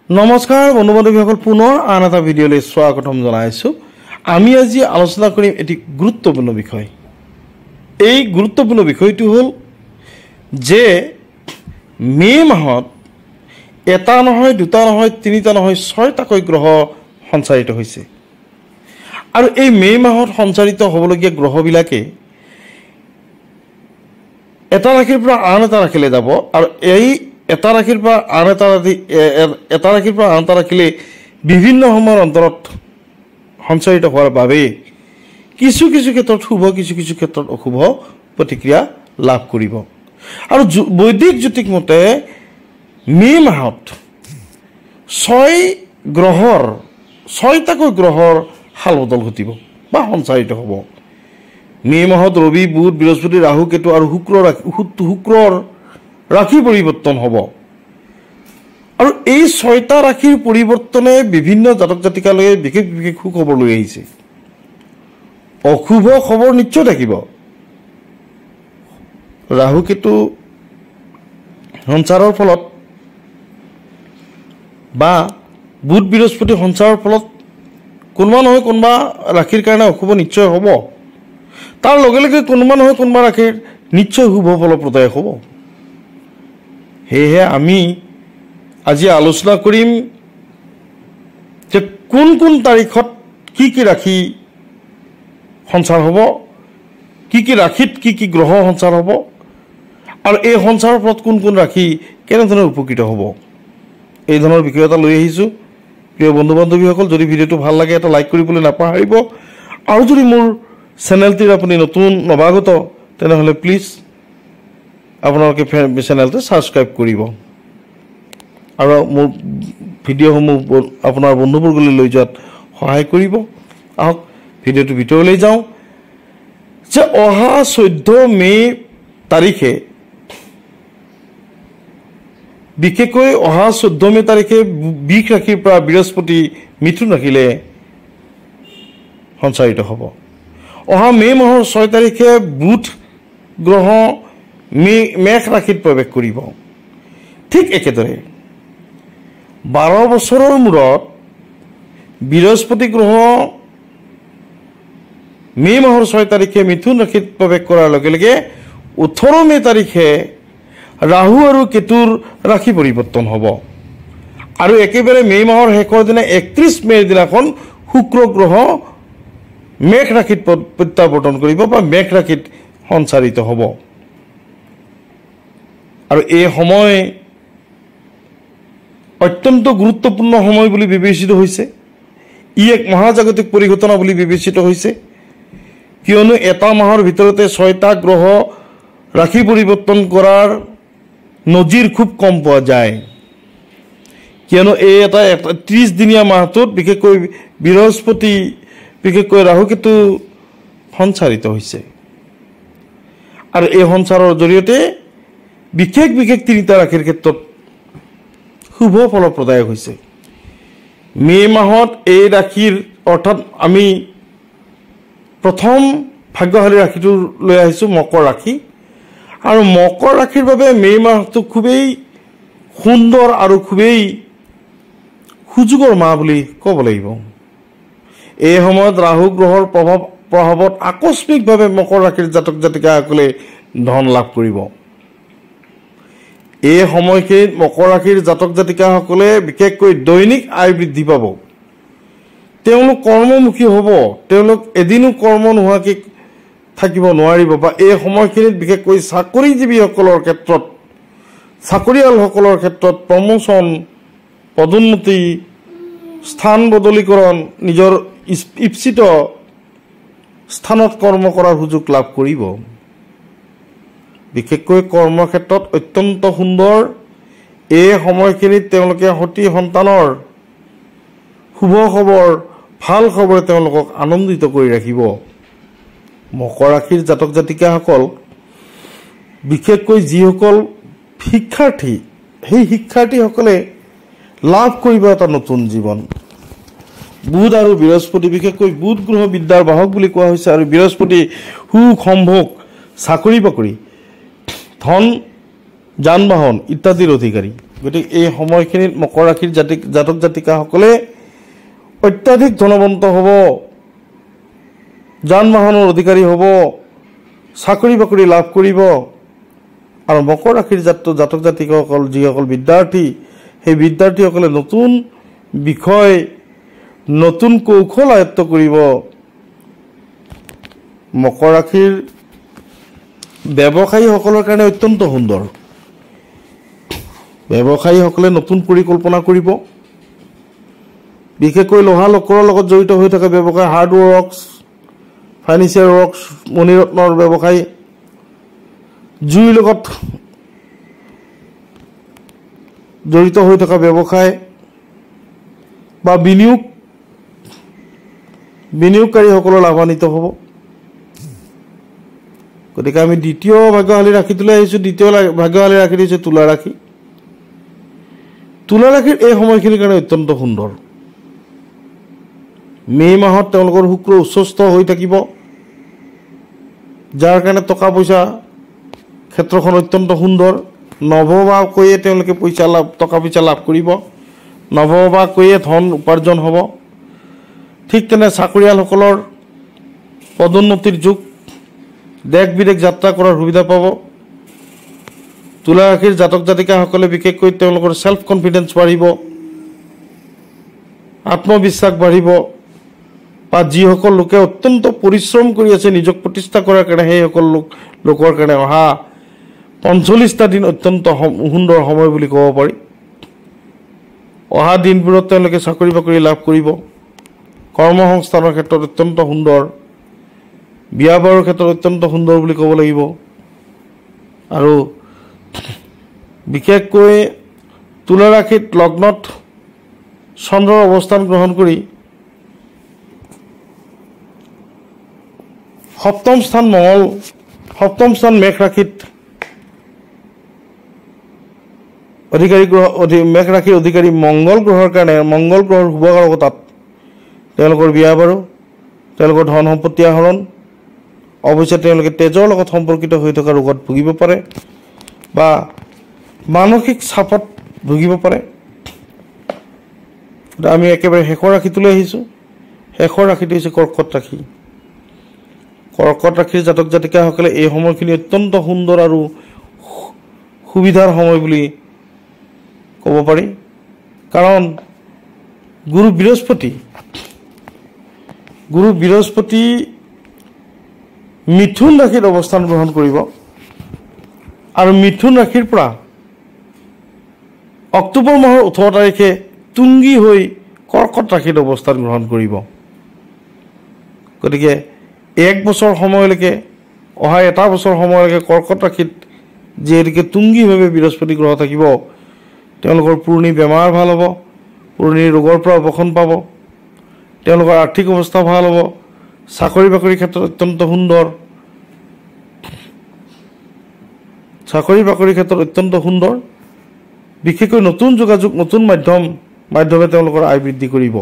নমস্কাৰ বন্ধু বান্ধৱীসকল, পুনৰ আন এটা ভিডিঅ'লৈ স্বাগতম জনাইছোঁ। আমি আজি আলোচনা কৰিম এটি গুৰুত্বপূৰ্ণ বিষয়। এই গুৰুত্বপূৰ্ণ বিষয়টো হ'ল যে মে মাহত এটা নহয়, দুটা নহয়, তিনিটা নহয়, 6টাকৈ গ্ৰহ সঞ্চাৰিত হৈছে। আৰু এই মে মাহত সঞ্চাৰিত হ'বলগীয়া গ্ৰহবিলাকে এটা ৰাশিৰ পৰা আন এটা ৰাশিলৈ যাব। আৰু এই এটা ৰাশিৰ পৰা আন এটা ৰাশিলৈ বিভিন্ন সময়ৰ অন্তৰত সঞ্চাৰিত হোৱাৰ বাবে কিছু কিছু ক্ষেত্ৰত শুভ, কিছু কিছু ক্ষেত্ৰত অশুভ প্ৰতিক্ৰিয়া লাভ কৰিব। আৰু বৈদিক জ্যোতিষ মতে মে মাহত 6টাকৈ গ্ৰহৰ সাল বদল ঘটিব বা সঞ্চাৰিত হ'ব। মে মাহত ৰবি, বুধ, বৃহস্পতি, ৰাহু, কেতু আৰু শুক্ৰৰ ৰাশি পৰিৱৰ্তন হ'ব। আৰু এই 6টা ৰাশিৰ পৰিৱৰ্তনে বিভিন্ন জাতক জাতিকালৈ বিশেষ বিশেষ সুখবৰ লৈ আহিছে। অশুভ খবৰ নিশ্চয় থাকিব। ৰাহু কেতু সঞ্চাৰৰ ফলত বা বুধ বৃহস্পতি সঞ্চাৰৰ ফলত কোনোবা নহয় কোনোবা ৰাশিৰ কাৰণে অশুভ নিশ্চয় হ'ব। তাৰ লগে লগে কোনোবা নহয় কোনোবা ৰাশিৰ নিশ্চয় শুভ ফলপ্ৰদায়ক হ'ব। সেয়েহে আমি আজি আলোচনা কৰিম যে কোন কোন তাৰিখত কি কি ৰাশি সঞ্চাৰ হ'ব, কি কি ৰাশিত কি কি গ্ৰহ সঞ্চাৰ হ'ব, আৰু এই সঞ্চাৰৰ ফলত কোন কোন ৰাশি কেনেধৰণে উপকৃত হ'ব, এই ধৰণৰ বিষয় এটা লৈ আহিছোঁ। প্ৰিয় বন্ধু বান্ধৱীসকল, যদি ভিডিঅ'টো ভাল লাগে এটা লাইক কৰিবলৈ নাপাহৰিব। আৰু যদি মোৰ চেনেলটিৰ আপুনি নতুন নৱাগত তেনেহ'লে প্লিজ আপোনালোকে চেনেলটো ছাবস্ক্ৰাইব কৰিব আৰু মোৰ ভিডিঅ'সমূহ আপোনাৰ বন্ধুবৰ্গলৈ লৈ যোৱাত সহায় কৰিব। আহক ভিডিঅ'টো ভিতৰলৈ যাওঁ। যে অহা 14 মে তাৰিখে, বিশেষকৈ অহা 14 মে তাৰিখে বৃষ ৰাশিৰ পৰা বৃহস্পতি মিথুন ৰাশিলৈ সঞ্চাৰিত হ'ব। অহা মে মাহৰ 6 তাৰিখে বুধ গ্ৰহ মেষ ৰাশিত প্ৰৱেশ কৰিব। ঠিক একেদৰে 12 বছৰৰ মূৰত বৃহস্পতি গ্ৰহ মে মাহৰ 6 তাৰিখে মিথুন ৰাশিত প্ৰৱেশ কৰাৰ লগে লগে 18 মে তাৰিখে ৰাহু আৰু কেতুৰ ৰাশি পৰিৱৰ্তন হ'ব। আৰু একেবাৰে মে মাহৰ শেষৰ দিনা 31 মেৰ দিনাখন শুক্ৰ গ্ৰহ মেষ ৰাশিত প্ৰত্যাৱৰ্তন কৰিব বা মেষ ৰাশিত সঞ্চাৰিত হ'ব। আৰু এই সময় অত্যন্ত গুৰুত্বপূৰ্ণ সময় বুলি বিবেচিত হৈছে। ই এক মহাজাগতিক পৰিঘটনা বুলি বিবেচিত হৈছে, কিয়নো এটা মাহৰ ভিতৰতে 6টা গ্ৰহ ৰাশি পৰিৱৰ্তন কৰাৰ নজিৰ খুব কম পোৱা যায়। কিয়নো এই এটা 30 দিনীয়া মাহটোত বিশেষকৈ ৰাহু কেতু সঞ্চাৰিত হৈছে। আৰু এই সঞ্চাৰৰ জৰিয়তে বিশেষ বিশেষ 3টা ৰাশিৰ ক্ষেত্ৰত শুভ ফলপ্ৰদায়ক হৈছে। মে মাহত এই ৰাশিৰ অৰ্থাৎ আমি প্ৰথম ভাগ্যশালী ৰাশিটো লৈ আহিছোঁ মকৰ ৰাশি। আৰু মকৰ ৰাশিৰ বাবে মে মাহটো খুবেই সুন্দৰ আৰু খুবেই সুযোগৰ মাহ বুলি ক'ব লাগিব। এই সময়ত ৰাহু গ্ৰহৰ প্ৰভাৱত আকস্মিকভাৱে মকৰ ৰাশিৰ জাতক জাতিকাসকলে ধন লাভ কৰিব। এই সময়খিনিত মকৰ ৰাশিৰ জাতক জাতিকাসকলে বিশেষকৈ দৈনিক আয় বৃদ্ধি পাব। তেওঁলোক কৰ্মমুখী হ'ব। তেওঁলোক এদিনো কৰ্ম নোহোৱাকৈ থাকিব নোৱাৰিব। বা এই সময়খিনিত বিশেষকৈ চাকৰিজীৱীসকলৰ ক্ষেত্ৰত, চাকৰিয়ালসকলৰ ক্ষেত্ৰত প্ৰমোচন, পদোন্নতি, স্থান বদলীকৰণ, নিজৰ ইপ্সিত স্থানত কৰ্ম কৰাৰ সুযোগ লাভ কৰিব। বিশেষকৈ কৰ্মক্ষেত্ৰত অত্যন্ত সুন্দৰ। এই সময়খিনিত তেওঁলোকে সতি সন্তানৰ শুভ খবৰ, ভাল খবৰে তেওঁলোকক আনন্দিত কৰি ৰাখিব। মকৰ ৰাশিৰ জাতক জাতিকাসকল, বিশেষকৈ যিসকল শিক্ষাৰ্থী, সেই শিক্ষাৰ্থীসকলে লাভ কৰিব এটা নতুন জীৱন। বুধ আৰু বৃহস্পতি, বিশেষকৈ বুধ গ্ৰহ বিদ্যাৰ বাহক বুলি কোৱা হৈছে, আৰু বৃহস্পতি সুখ সম্ভোগ, চাকৰি বাকৰি, ধন, যান বাহন ইত্যাদিৰ অধিকাৰী। গতিকে এই সময়খিনিত মকৰ ৰাশিৰ জাতক জাতিকাসকলে অত্যাধিক ধনৱন্ত হ'ব, যান বাহনৰ অধিকাৰী হ'ব, চাকৰি বাকৰি লাভ কৰিব। আৰু মকৰ ৰাশিৰ জাতক জাতিকাসকল যিসকল বিদ্যাৰ্থী, সেই বিদ্যাৰ্থীসকলে নতুন বিষয়, নতুন কৌশল আয়ত্ত কৰিব। মকৰ ৰাশিৰ ব্যৱসায়ীসকলৰ কাৰণে অত্যন্ত সুন্দৰ। ব্যৱসায়ীসকলে নতুন পৰিকল্পনা কৰিব, বিশেষকৈ লোহা লকৰৰ লগত জড়িত হৈ থকা ব্যৱসায়, হাৰ্ডৱেৰ ৱৰ্কছ, ফাৰ্নিচাৰ ৱৰ্কছ, মণিৰত্নৰ ব্যৱসায়, জুইৰ লগত জড়িত হৈ থকা ব্যৱসায় বা বিনিয়োগকাৰীসকলৰ লাভান্বিত হ'ব। গতিকে আমি দ্বিতীয় ভাগ্যশালী ৰাশিটোলৈ আহিছোঁ। দ্বিতীয় ভাগ্যশালী ৰাশি হৈছে তুলা ৰাশি। তুলা ৰাশিৰ এই সময়খিনিৰ কাৰণে অত্যন্ত সুন্দৰ। মে' মাহত তেওঁলোকৰ শুক্ৰ উচ্চস্থ হৈ থাকিব, যাৰ কাৰণে টকা পইচা ক্ষেত্ৰখন অত্যন্ত সুন্দৰ। নভবাকৈয়ে তেওঁলোকে টকা পইচা লাভ কৰিব, নভবাকৈয়ে ধন উপাৰ্জন হ'ব। ঠিক তেনে চাকৰিয়ালসকলৰ পদোন্নতিৰ যুগ, দেশ বিদেশ যাত্ৰা কৰাৰ সুবিধা পাব। তুলা ৰাশিৰ জাতক জাতিকাসকলে বিশেষকৈ তেওঁলোকৰ ছেল্ফ কনফিডেন্স বাঢ়িব, আত্মবিশ্বাস বাঢ়িব। বা যিসকল লোকে অত্যন্ত পৰিশ্ৰম কৰি আছে নিজক প্ৰতিষ্ঠা কৰাৰ কাৰণে, সেইসকল লোকৰ কাৰণে অহা ৪৫টা দিন অত্যন্ত সুন্দৰ সময় বুলি ক'ব পাৰি। অহা দিনবোৰত তেওঁলোকে চাকৰি বাকৰি লাভ কৰিব, কৰ্মসংস্থানৰ ক্ষেত্ৰত অত্যন্ত সুন্দৰ, বিয়া বাৰুৰ ক্ষেত্ৰত অত্যন্ত সুন্দৰ বুলি ক'ব লাগিব। আৰু বিশেষকৈ তুলা ৰাশিত লগ্নত চন্দ্ৰৰ অৱস্থান গ্ৰহণ কৰি সপ্তম স্থান মেঘ ৰাশিত মেঘ ৰাশিৰ অধিকাৰী মংগল গ্ৰহৰ কাৰণে, মংগল গ্ৰহৰ শুভকাৰকতাত তেওঁলোকৰ বিয়া বাৰু, তেওঁলোকৰ ধন সম্পত্তি আহৰণ, অৱশ্যে তেওঁলোকে তেজৰ লগত সম্পৰ্কিত হৈ থকা ৰোগত ভুগিব পাৰে বা মানসিক চাপত ভুগিব পাৰে। আমি একেবাৰে শেষৰ ৰাশিটোলৈ আহিছোঁ। শেষৰ ৰাশিটো হৈছে কৰ্কট ৰাশি। কৰ্কট ৰাশিৰ জাতক জাতিকাসকলে এই সময়খিনি অত্যন্ত সুন্দৰ আৰু সুবিধাৰ সময় বুলি ক'ব পাৰি। কাৰণ গুৰু বৃহস্পতি মিথুন ৰাশিত অৱস্থান গ্ৰহণ কৰিব আৰু মিথুন ৰাশিৰ পৰা অক্টোবৰ মাহৰ ১৮ তাৰিখে তুংগী হৈ কৰ্কট ৰাশিত অৱস্থান গ্ৰহণ কৰিব। গতিকে এক বছৰ সময়লৈকে, অহা এটা বছৰ সময়লৈকে কৰ্কট ৰাশিত যিহেতুকে তুংগীভাৱে বৃহস্পতি গ্ৰহ থাকিব, তেওঁলোকৰ পুৰণি বেমাৰ ভাল হ'ব, পুৰণি ৰোগৰ পৰা অৱসান পাব, তেওঁলোকৰ আৰ্থিক অৱস্থা ভাল হ'ব, চাকৰি বাকৰিৰ ক্ষেত্ৰত অত্যন্ত সুন্দৰ, বিশেষকৈ নতুন যোগাযোগ, নতুন মাধ্যমে তেওঁলোকৰ আয় বৃদ্ধি কৰিব।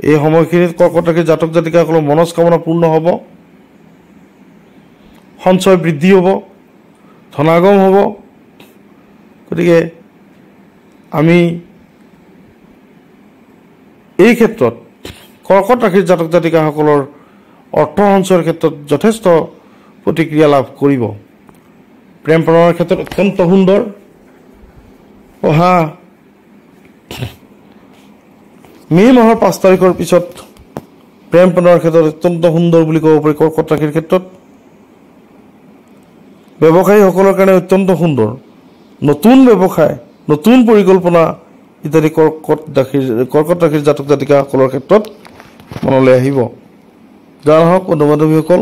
এই সময়খিনিত কৰ্কট ৰাশিৰ জাতক জাতিকাসকলৰ মনস্কামনা পূৰ্ণ হ'ব, সঞ্চয় বৃদ্ধি হ'ব, ধনাগম হ'ব। গতিকে আমি এই ক্ষেত্ৰত কৰ্কট ৰাশিৰ জাতক জাতিকাসকলৰ অৰ্থ সঞ্চয়ৰ ক্ষেত্ৰত যথেষ্ট প্ৰতিক্ৰিয়া লাভ কৰিব। প্ৰেম প্ৰণয়ৰ ক্ষেত্ৰত অত্যন্ত সুন্দৰ। অহা মে' মাহৰ ৫ তাৰিখৰ পিছত প্ৰেম প্ৰণয়ৰ ক্ষেত্ৰত অত্যন্ত সুন্দৰ বুলি ক'ব পাৰি। কৰ্কট ৰাশিৰ ক্ষেত্ৰত ব্যৱসায়ীসকলৰ কাৰণে অত্যন্ত সুন্দৰ। নতুন ব্যৱসায়, নতুন পৰিকল্পনা ইত্যাদি কৰ্কট ৰাশিৰ জাতক জাতিকাসকলৰ ক্ষেত্ৰত মনলৈ আহিব। যাৰ হওক বন্ধু বান্ধৱীসকল,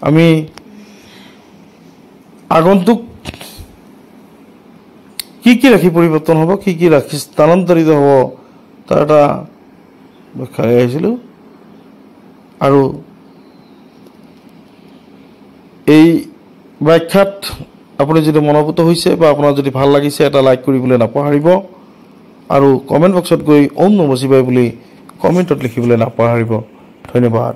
আমি আগন্তুক কি ৰাশি পৰিৱৰ্তন হ'ব, কি ৰাশি স্থানান্তৰিত হ'ব, তাৰ এটা ব্যাখ্যা আহিছিলোঁ। আৰু এই ব্যাখ্যাত আপুনি যদি মনোভূত হৈছে বা আপোনাৰ যদি ভাল লাগিছে, এটা লাইক কৰিবলৈ নাপাহৰিব। আৰু কমেণ্ট বক্সত গৈ ওম নমঃ শিৱায় বুলি কমেণ্টত লিখিবলৈ নাপাহৰিব। ধন্যবাদ।